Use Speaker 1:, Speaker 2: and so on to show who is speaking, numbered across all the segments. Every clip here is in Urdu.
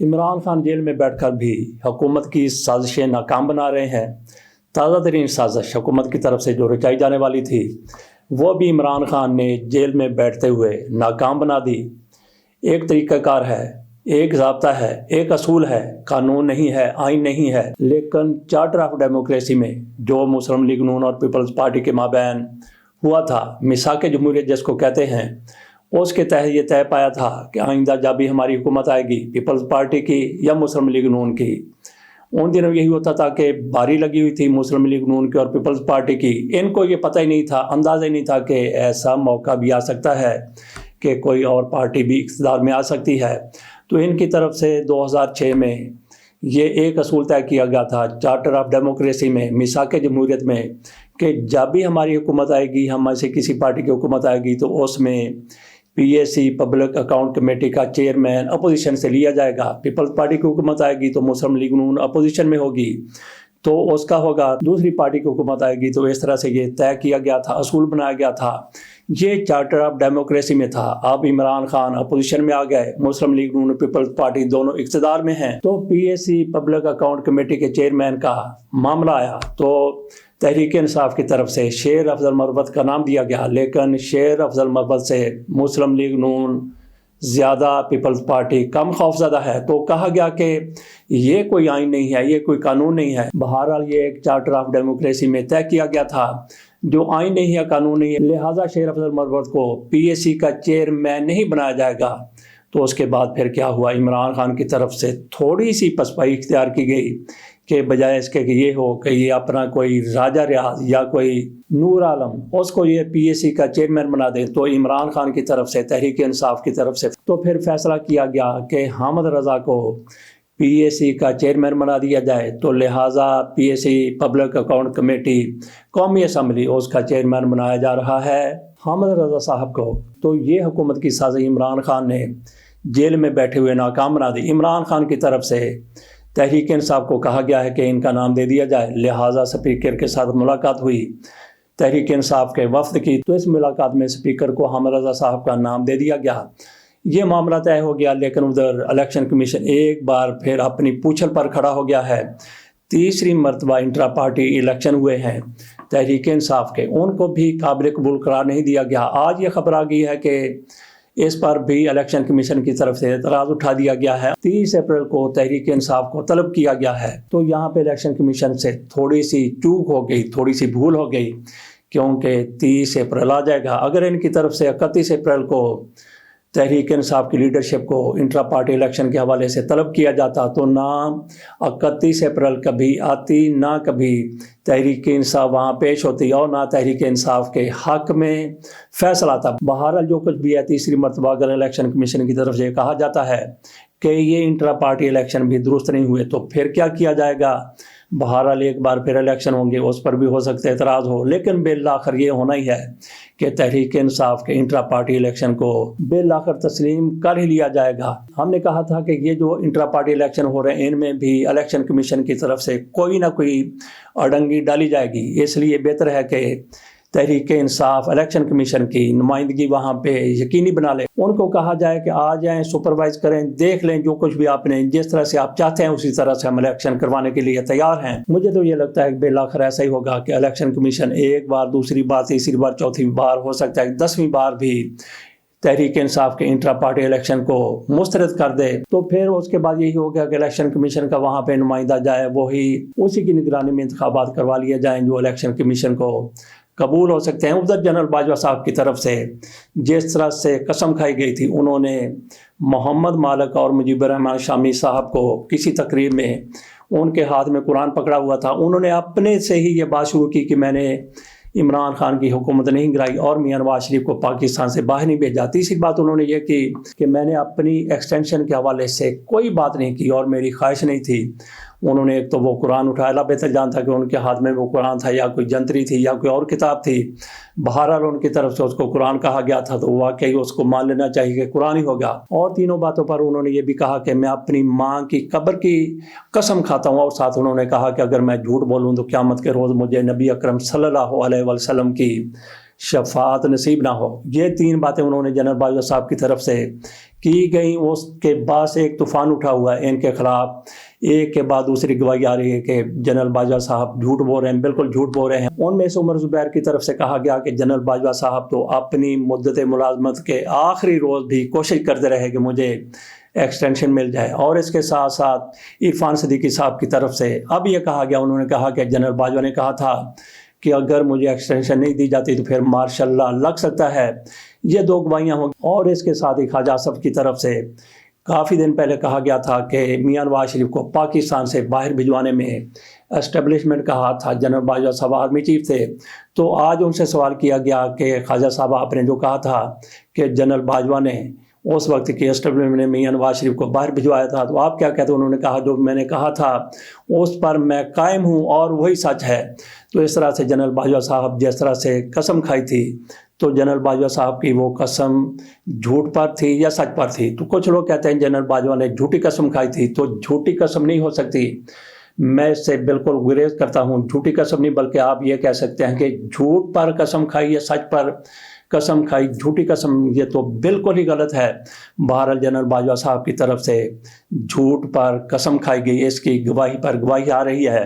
Speaker 1: عمران خان جیل میں بیٹھ کر بھی حکومت کی سازشیں ناکام بنا رہے ہیں۔ تازہ ترین سازش حکومت کی طرف سے جو رچائی جانے والی تھی وہ بھی عمران خان نے جیل میں بیٹھتے ہوئے ناکام بنا دی۔ ایک طریقہ کار ہے، ایک ضابطہ ہے، ایک اصول ہے، قانون نہیں ہے، آئین نہیں ہے، لیکن چارٹر آف ڈیموکریسی میں جو مسلم لیگ نون اور پیپلز پارٹی کے مابین ہوا تھا، میثاق جمہوریت جس کو کہتے ہیں، اس کے تحت یہ طے پایا تھا کہ آئندہ جب بھی ہماری حکومت آئے گی پیپلز پارٹی کی یا مسلم لیگ نون کی، ان دنوں یہی ہوتا تھا کہ باری لگی ہوئی تھی مسلم لیگ نون کی اور پیپلز پارٹی کی۔ ان کو یہ پتہ ہی نہیں تھا، اندازہ ہی نہیں تھا کہ ایسا موقع بھی آ سکتا ہے کہ کوئی اور پارٹی بھی اقتدار میں آ سکتی ہے۔ تو ان کی طرف سے 2006 میں یہ ایک اصول طے کیا گیا تھا چارٹر آف ڈیموکریسی میں، میثاق جمہوریت میں، کہ جب بھی ہماری حکومت آئے گی، ہم میں سے کسی پارٹی کی حکومت آئے گی، تو اس میں پی اے سی پبلک اکاؤنٹ کمیٹی کا چیئرمین اپوزیشن سے لیا جائے گا۔ پیپلز پارٹی کی حکومت آئے گی تو مسلم لیگ نون اپوزیشن میں ہوگی تو اس کا ہوگا، دوسری پارٹی کی حکومت آئے گی تو اس طرح سے یہ طے کیا گیا تھا، اصول بنایا گیا تھا۔ یہ چارٹر آف ڈیموکریسی میں تھا۔ اب عمران خان اپوزیشن میں آ گئے، مسلم لیگ نون پیپلز پارٹی دونوں اقتدار میں ہیں، تو پی اے سی پبلک اکاؤنٹ کمیٹی کے چیئرمین کا معاملہ آیا تو تحریک انصاف کی طرف سے شیر افضل مربت کا نام دیا گیا، لیکن شیر افضل مربت سے مسلم لیگ نون زیادہ، پیپلز پارٹی کم خوفزدہ ہے۔ تو کہا گیا کہ یہ کوئی آئین نہیں ہے، یہ کوئی قانون نہیں ہے۔ بہرحال یہ ایک چارٹر آف ڈیموکریسی میں طے کیا گیا تھا جو آئین نہیں ہے، قانون نہیں ہے، لہٰذا شیر افضل مربت کو پی اے سی کا چیئرمین نہیں بنایا جائے گا۔ تو اس کے بعد پھر کیا ہوا، عمران خان کی طرف سے تھوڑی سی پسپائی اختیار کی گئی کہ بجائے اس کے کہ یہ ہو کہ یہ اپنا کوئی راجہ ریاض یا کوئی نور عالم اس کو یہ پی اے سی کا چیئرمین بنا دیں، تو عمران خان کی طرف سے، تحریک انصاف کی طرف سے تو پھر فیصلہ کیا گیا کہ حامد رضا کو پی اے سی کا چیئرمین بنا دیا جائے۔ تو لہٰذا پی اے سی پبلک اکاؤنٹ کمیٹی قومی اسمبلی اس کا چیئرمین بنایا جا رہا ہے حامد رضا صاحب کو۔ تو یہ حکومت کی سازش عمران خان نے جیل میں بیٹھے ہوئے ناکام بنا دی۔ عمران خان کی طرف سے تحریک انصاف کو کہا گیا ہے کہ ان کا نام دے دیا جائے، لہٰذا سپیکر کے ساتھ ملاقات ہوئی تحریک انصاف کے وفد کی، تو اس ملاقات میں سپیکر کو حامد رضا صاحب کا نام دے دیا گیا۔ یہ معاملہ طے ہو گیا، لیکن ادھر الیکشن کمیشن ایک بار پھر اپنی پوچھل پر کھڑا ہو گیا ہے۔ تیسری مرتبہ انٹرا پارٹی الیکشن ہوئے ہیں تحریک انصاف کے، ان کو بھی قابل قبول قرار نہیں دیا گیا۔ آج یہ خبر آ گئی ہے کہ اس پر بھی الیکشن کمیشن کی طرف سے اعتراض اٹھا دیا گیا ہے۔ 30 اپریل کو تحریک انصاف کو طلب کیا گیا ہے، تو یہاں پہ الیکشن کمیشن سے تھوڑی سی چوک ہو گئی، تھوڑی سی بھول ہو گئی، کیونکہ 30 اپریل آ جائے گا۔ اگر ان کی طرف سے 31 اپریل کو تحریک انصاف کی لیڈرشپ کو انٹرا پارٹی الیکشن کے حوالے سے طلب کیا جاتا تو نہ 31 اپریل کبھی آتی، نہ کبھی تحریک انصاف وہاں پیش ہوتی، اور نہ تحریک انصاف کے حق میں فیصلہ آتا۔ بہرحال جو کچھ بھی ہے، تیسری مرتبہ اگر الیکشن کمیشن کی طرف سے کہا جاتا ہے کہ یہ انٹرا پارٹی الیکشن بھی درست نہیں ہوئے، تو پھر کیا کیا جائے گا؟ بہرحال ایک بار پھر الیکشن ہوں گے، اس پر بھی ہو سکتا ہے اعتراض ہو، لیکن بالآخر یہ ہونا ہی ہے کہ تحریک انصاف کے انٹرا پارٹی الیکشن کو بالآخر تسلیم کر ہی لیا جائے گا۔ ہم نے کہا تھا کہ یہ جو انٹرا پارٹی الیکشن ہو رہے ہیں، ان میں بھی الیکشن کمیشن کی طرف سے کوئی نہ کوئی اڑنگی ڈالی جائے گی، اس لیے بہتر ہے کہ تحریک انصاف الیکشن کمیشن کی نمائندگی وہاں پہ یقینی بنا لے۔ ان کو کہا جائے کہ آ جائیں، سپروائز کریں، دیکھ لیں جو کچھ بھی آپ نے، جس طرح سے آپ چاہتے ہیں اسی طرح سے ہم الیکشن کروانے کے لیے تیار ہیں۔ مجھے تو یہ لگتا ہے کہ بالآخر ایسا ہی ہوگا کہ الیکشن کمیشن ایک بار، دوسری بار، تیسری بار، چوتھی بار، ہو سکتا ہے 10ویں بار بھی تحریک انصاف کے انٹرا پارٹی الیکشن کو مسترد کر دے، تو پھر اس کے بعد یہی ہوگا کہ الیکشن کمیشن کا وہاں پہ نمائندہ جائے، وہی اسی کی نگرانی میں انتخابات کروا لیے جائیں جو الیکشن کمیشن کو قبول ہو سکتے ہیں۔ ادھر جنرل باجوہ صاحب کی طرف سے جس طرح سے قسم کھائی گئی تھی، انہوں نے محمد مالک اور مجیب الرحمان شامی صاحب کو کسی تقریب میں ان کے ہاتھ میں قرآن پکڑا ہوا تھا، انہوں نے اپنے سے ہی یہ بات شروع کی کہ میں نے عمران خان کی حکومت نہیں گرائی اور میاں نواز شریف کو پاکستان سے باہر نہیں بھیجا۔ تیسری بات انہوں نے یہ کی کہ میں نے اپنی ایکسٹینشن کے حوالے سے کوئی بات نہیں کی اور میری خواہش نہیں تھی۔ انہوں نے ایک تو وہ قرآن اٹھایا، اللہ بہتر جانتا کہ ان کے ہاتھ میں وہ قرآن تھا یا کوئی جنتری تھی یا کوئی اور کتاب تھی، بہرحال ان کی طرف سے اس کو قرآن کہا گیا تھا تو واقعی اس کو مان لینا چاہیے کہ قرآن ہی ہوگا۔ اور تینوں باتوں پر انہوں نے یہ بھی کہا کہ میں اپنی ماں کی قبر کی قسم کھاتا ہوں، اور ساتھ انہوں نے کہا کہ اگر میں جھوٹ بولوں تو قیامت کے روز مجھے نبی اکرم صلی اللہ علیہ وسلم کی شفاعت نصیب نہ ہو۔ یہ 3 باتیں انہوں نے جنرل باجوہ صاحب کی طرف سے کی گئیں۔ اس کے بعد سے ایک طوفان اٹھا ہوا ہے ان کے خلاف، ایک کے بعد دوسری گواہی آ رہی ہے کہ جنرل باجوہ صاحب جھوٹ بول رہے ہیں، بالکل جھوٹ بول رہے ہیں۔ ان میں سے عمر زبیر کی طرف سے کہا گیا کہ جنرل باجوہ صاحب تو اپنی مدت ملازمت کے آخری روز بھی کوشش کرتے رہے کہ مجھے ایکسٹینشن مل جائے، اور اس کے ساتھ ساتھ عرفان صدیقی صاحب کی طرف سے اب یہ کہا گیا، انہوں نے کہا کہ جنرل باجوہ نے کہا تھا کہ اگر مجھے ایکسٹینشن نہیں دی جاتی تو پھر مارشاء اللہ لگ سکتا ہے۔ یہ 2 گواہیاں ہوں گی۔ اور اس کے ساتھ ہی خواجہ آصف کی طرف سے کافی دن پہلے کہا گیا تھا کہ میاں نواز شریف کو پاکستان سے باہر بھجوانے میں اسٹیبلشمنٹ کا ہاتھ تھا۔ جنرل باجوہ صاحب آرمی چیف تھے، تو آج ان سے سوال کیا گیا کہ خواجہ صاحب آپ نے جو کہا تھا کہ جنرل باجوہ نے اس وقت کی اسٹیبلشمنٹ نے میاں نواز شریف کو باہر بھجوایا تھا، تو آپ کیا کہتے ہیں؟ انہوں نے کہا جو میں نے کہا تھا اس پر میں قائم ہوں اور وہی سچ ہے۔ تو اس طرح سے جنرل باجوہ صاحب جس طرح سے قسم کھائی تھی، تو جنرل باجوہ صاحب کی وہ قسم جھوٹ پر تھی یا سچ پر تھی؟ تو کچھ لوگ کہتے ہیں جنرل باجوہ نے جھوٹی قسم کھائی تھی، تو جھوٹی قسم نہیں ہو سکتی، میں اس سے بالکل گریز کرتا ہوں۔ جھوٹی قسم نہیں، بلکہ آپ یہ کہہ سکتے ہیں کہ جھوٹ پر قسم کھائی یا سچ پر قسم کھائی۔ جھوٹی قسم یہ تو بالکل ہی غلط ہے۔ بہرحال جنرل باجوہ صاحب کی طرف سے جھوٹ پر قسم کھائی گئی، اس کی گواہی پر گواہی آ رہی ہے۔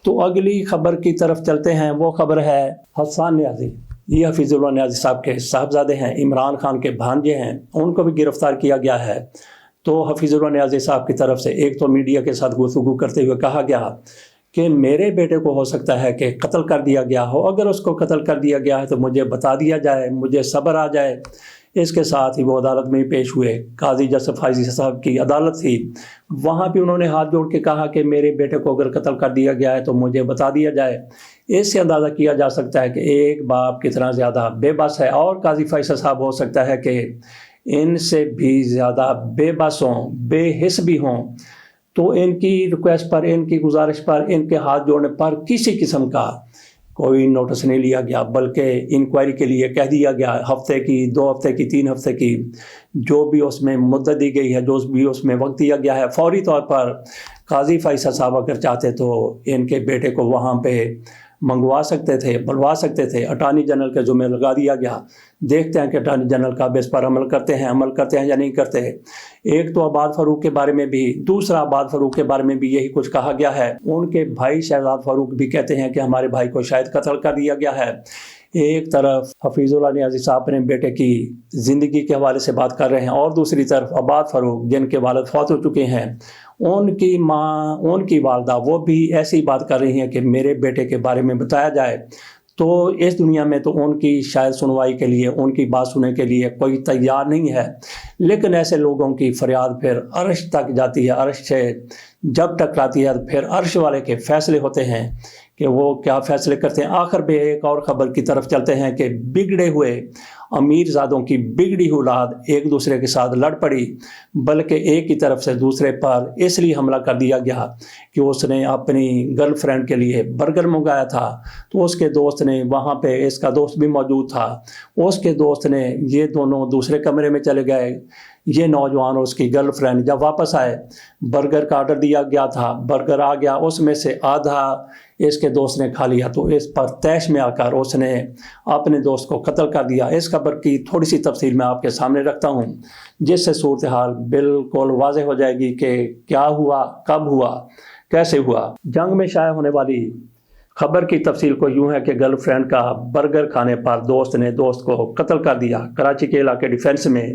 Speaker 1: تو اگلی خبر کی طرف چلتے ہیں۔ وہ خبر ہے حسان نیازی۔ یہ حفیظ اللہ نیازی صاحب کے صاحبزادے ہیں، عمران خان کے بھانجے ہیں، ان کو بھی گرفتار کیا گیا ہے۔ تو حفیظ اللہ نیازی صاحب کی طرف سے ایک تو میڈیا کے ساتھ گفتگو کرتے ہوئے کہا گیا کہ میرے بیٹے کو ہو سکتا ہے کہ قتل کر دیا گیا ہو، اگر اس کو قتل کر دیا گیا ہے تو مجھے بتا دیا جائے، مجھے صبر آ جائے۔ اس کے ساتھ ہی وہ عدالت میں پیش ہوئے، قاضی جسٹس فائزی صاحب کی عدالت تھی، وہاں بھی انہوں نے ہاتھ جوڑ کے کہا کہ میرے بیٹے کو اگر قتل کر دیا گیا ہے تو مجھے بتا دیا جائے۔ اس سے اندازہ کیا جا سکتا ہے کہ ایک باپ کتنا زیادہ بے بس ہے، اور قاضی فائزی صاحب ہو سکتا ہے کہ ان سے بھی زیادہ بے بس ہوں، بے حس بھی ہوں۔ تو ان کی ریکویسٹ پر، ان کی گزارش پر، ان کے ہاتھ جوڑنے پر کسی قسم کا کوئی نوٹس نہیں لیا گیا، بلکہ انکوائری کے لیے کہہ دیا گیا ہفتے کی، 2 ہفتے کی، 3 ہفتے کی، جو بھی اس میں مدت دی گئی ہے، جو بھی اس میں وقت دیا گیا ہے، فوری طور پر قاضی فیصل صاحب اگر چاہتے تو ان کے بیٹے کو وہاں پہ منگوا سکتے تھے، بلوا سکتے تھے۔ اٹارنی جنرل کے ذمہ لگا دیا گیا۔ دیکھتے ہیں کہ اٹارنی جنرل کا اس پر عمل کرتے ہیں یا نہیں کرتے۔ ایک تو عباد فاروق کے بارے میں بھی، دوسرا عباد فاروق کے بارے میں بھی یہی کچھ کہا گیا ہے۔ ان کے بھائی شہزاد فاروق بھی کہتے ہیں کہ ہمارے بھائی کو شاید قتل کر دیا گیا ہے۔ ایک طرف حفیظ اللہ نیازی صاحب اپنے بیٹے کی زندگی کے حوالے سے بات کر رہے ہیں، اور دوسری طرف عباد فاروق جن کے والد فوت ہو چکے ہیں، ان کی ماں، ان کی والدہ، وہ بھی ایسی بات کر رہی ہیں کہ میرے بیٹے کے بارے میں بتایا جائے۔ تو اس دنیا میں تو ان کی شاید سنوائی کے لیے، ان کی بات سننے کے لیے کوئی تیار نہیں ہے، لیکن ایسے لوگوں کی فریاد پھر عرش تک جاتی ہے۔ عرش سے جب ٹکراتی ہے تو پھر عرش والے کے فیصلے ہوتے ہیں کہ وہ کیا فیصلے کرتے ہیں۔ آخر میں ایک اور خبر کی طرف چلتے ہیں کہ بگڑے ہوئے امیر زادوں کی بگڑی ہوئی اولاد ایک دوسرے کے ساتھ لڑ پڑی، بلکہ ایک کی طرف سے دوسرے پر اس لیے حملہ کر دیا گیا کہ اس نے اپنی گرل فرینڈ کے لیے برگر منگایا تھا، تو اس کے دوست نے وہاں پہ، اس کا دوست بھی موجود تھا، اس کے دوست نے، یہ دونوں دوسرے کمرے میں چلے گئے۔ یہ نوجوان اور اس کی گرل فرینڈ جب واپس آئے، برگر کا آرڈر دیا گیا تھا، برگر آ گیا، اس میں سے آدھا اس کے دوست نے کھا لیا، تو اس پر طیش میں آ کر اس نے اپنے دوست کو قتل کر دیا۔ اس خبر کی تھوڑی سی تفصیل میں آپ کے سامنے رکھتا ہوں، جس سے صورتحال بالکل واضح ہو جائے گی کہ کیا ہوا، کب ہوا، کیسے ہوا۔ جنگ میں شائع ہونے والی خبر کی تفصیل کو یوں ہے کہ گرل فرینڈ کا برگر کھانے پر دوست نے دوست کو قتل کر دیا۔ کراچی کے علاقے ڈیفینس میں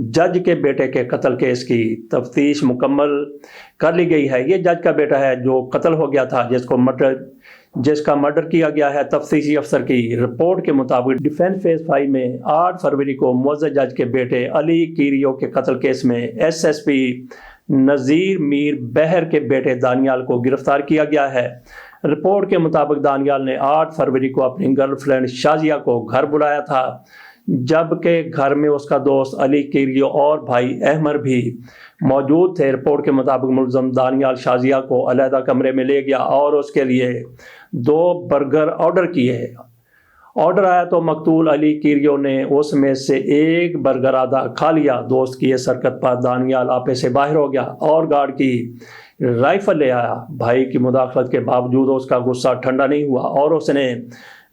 Speaker 1: جج کے بیٹے کے قتل کیس کی تفتیش مکمل کر لی گئی ہے۔ یہ جج کا بیٹا ہے جو قتل ہو گیا تھا، جس کا مرڈر کیا گیا ہے۔ تفتیشی افسر کی رپورٹ کے مطابق ڈیفینس فیز 5 میں 8 فروری کو معزز جج کے بیٹے علی کیریو کے قتل کیس میں ایس ایس پی نذیر میر بہر کے بیٹے دانیال کو گرفتار کیا گیا ہے۔ رپورٹ کے مطابق دانیال نے 8 فروری کو اپنی گرل فرینڈ شازیہ کو گھر بلایا تھا، جبکہ گھر میں اس کا دوست علی کیریو اور بھائی احمر بھی موجود تھے۔ رپورٹ کے مطابق ملزم دانیال شازیہ کو علیحدہ کمرے میں لے گیا اور اس کے لیے 2 برگر آرڈر کیے۔ آرڈر آیا تو مقتول علی کیریو نے اس میں سے 1 برگر آدھا کھا لیا۔ دوست کی اس حرکت پر دانیال آپے سے باہر ہو گیا اور گارڈ کی رائفل لے آیا۔ بھائی کی مداخلت کے باوجود اس کا غصہ ٹھنڈا نہیں ہوا اور اس نے